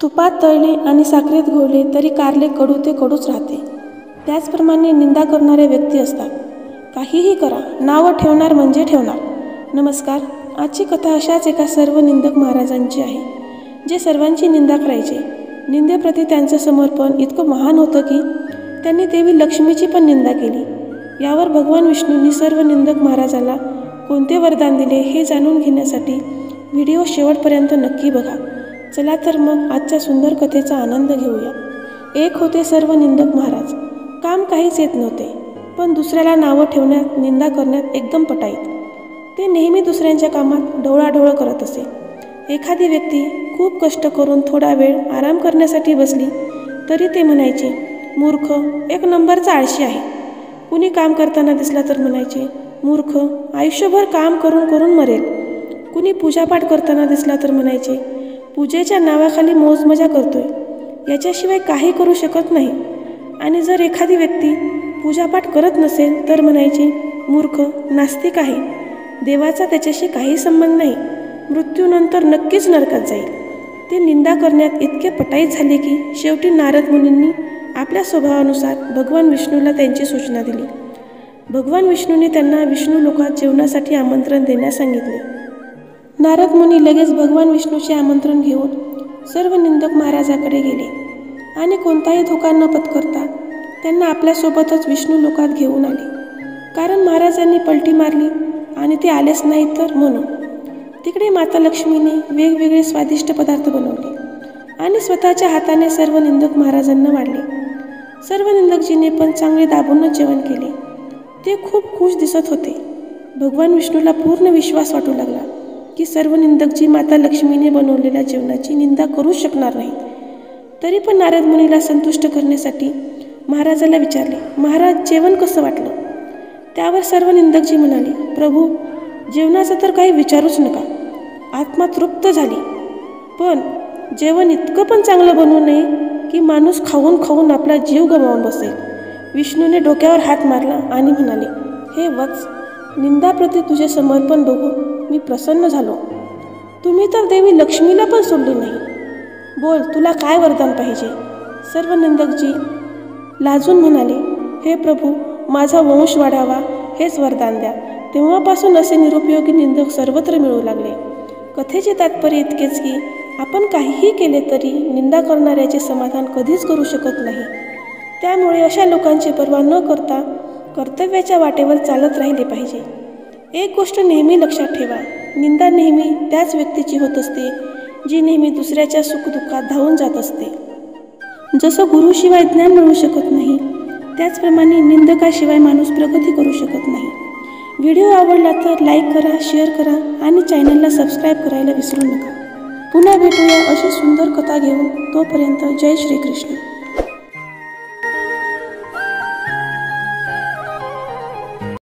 तुपात तळले आणि साखरेत घोळले तरी कारले कडू ते कडूच राहते. त्याचप्रमाणे निंदा करणाऱ्या व्यक्ती असतात. काहीही करा, नावं ठेवणार म्हणजे ठेवणार. नमस्कार. आजची कथा अशाच एका सर्व निंदक महाराजांची आहे, जे सर्वांची निंदा करायचे. निंदेप्रती त्यांचं समर्पण इतकं महान होतं की त्यांनी देवी लक्ष्मीची पण निंदा केली. यावर भगवान विष्णूंनी सर्व निंदक महाराजाला कोणते वरदान दिले हे जाणून घेण्यासाठी व्हिडिओ शेवटपर्यंत नक्की बघा. चला तर मग आजच्या सुंदर कथेचा आनंद घेऊया. एक होते सर्व निंदक महाराज. काम काहीच येत नव्हते, पण दुसऱ्याला नावं ठेवण्यात, निंदा करण्यात एकदम पटाईत. ते नेहमी दुसऱ्यांच्या कामात ढवळाढवळ करत असे. एखादी व्यक्ती खूप कष्ट करून थोडा वेळ आराम करण्यासाठी बसली तरी ते म्हणायचे, मूर्ख, एक नंबरचा आळशी आहे. कुणी काम करताना दिसला तर म्हणायचे, मूर्ख, आयुष्यभर काम करून करून मरेल. कुणी पूजापाठ करताना दिसला तर म्हणायचे, पूजेच्या नावाखाली मौजमजा करतोय, याच्याशिवाय काही करू शकत नाही. आणि जर एखादी व्यक्ती पूजापाठ करत नसेल तर म्हणायचे, मूर्ख, नास्तिक आहे, देवाचा त्याच्याशी काही संबंध नाही, मृत्यूनंतर नक्कीच नरकात जाईल. ते निंदा करण्यात इतके पटाईत झाले की शेवटी नारद मुनींनी आपल्या स्वभावानुसार भगवान विष्णूला त्यांची सूचना दिली. भगवान विष्णूंनी त्यांना विष्णू लोकात जेवणासाठी आमंत्रण देण्यास सांगितले. नारद मुनी लगेच भगवान विष्णूचे आमंत्रण घेऊन सर्व निंदक महाराजाकडे गेले आणि कोणताही धोका न पत्करता त्यांना आपल्यासोबतच विष्णू लोकात घेऊन आले. कारण महाराजांनी पलटी मारली आणि ते आलेच नाही तर म्हणून. तिकडे माता लक्ष्मीने वेगवेगळे स्वादिष्ट पदार्थ बनवले आणि स्वतःच्या हाताने सर्व निंदक महाराजांना वाढले. सर्व निंदकजीने पण चांगले दाबूनच जेवण केले. ते खूप खुश दिसत होते. भगवान विष्णूला पूर्ण विश्वास वाटू लागला की सर्व निंदकजी माता लक्ष्मीने बनवलेल्या जेवणाची निंदा करूच शकणार नाहीत. तरी पण नारद मुनीला संतुष्ट करण्यासाठी महाराजाला विचारले, महाराज, जेवण कसं वाटलं? त्यावर सर्व निंदकजी म्हणाले, प्रभू, जेवणाचं तर काही विचारूच नका. आत्मा तृप्त झाली. पण जेवण इतकं पण चांगलं बनवू नये की माणूस खाऊन खाऊन आपला जीव गमावून बसेल. विष्णूने डोक्यावर हात मारला आणि म्हणाले, हे वत्स, निंदाप्रती तुझे समर्पण बघून मी प्रसन्न झालो. तुम्ही तर देवी लक्ष्मीला पण सोडली नाही. बोल, तुला काय वरदान पाहिजे? सर्व निंदकजी लाजून म्हणाले, हे प्रभू, माझा वंश वाढावा हेच वरदान द्या. तेव्हापासून असे निरुपयोगी निंदक सर्वत्र मिळू लागले. कथेचे तात्पर्य इतकेच की आपण काहीही केले तरी निंदा करणाऱ्याचे समाधान कधीच करू शकत नाही. त्यामुळे अशा लोकांची पर्वा न करता कर्तव्याच्या वाटेवर चालत राहिले पाहिजे. एक गोष्ट नेहमी लक्षात ठेवा, निंदा नेहमी त्याच व्यक्तीची होत असते जी नेहमी दुसऱ्याच्या सुखदुःखात धावून जात असते. जसं गुरुशिवाय ज्ञान मिळू शकत नाही, त्याचप्रमाणे निंदकाशिवाय माणूस प्रगती करू शकत नाही. व्हिडिओ आवडला तर लाईक करा, शेअर करा आणि चॅनलला सबस्क्राईब करायला विसरू नका. पुन्हा भेटूया अशी सुंदर कथा घेऊन. तोपर्यंत जय श्रीकृष्ण.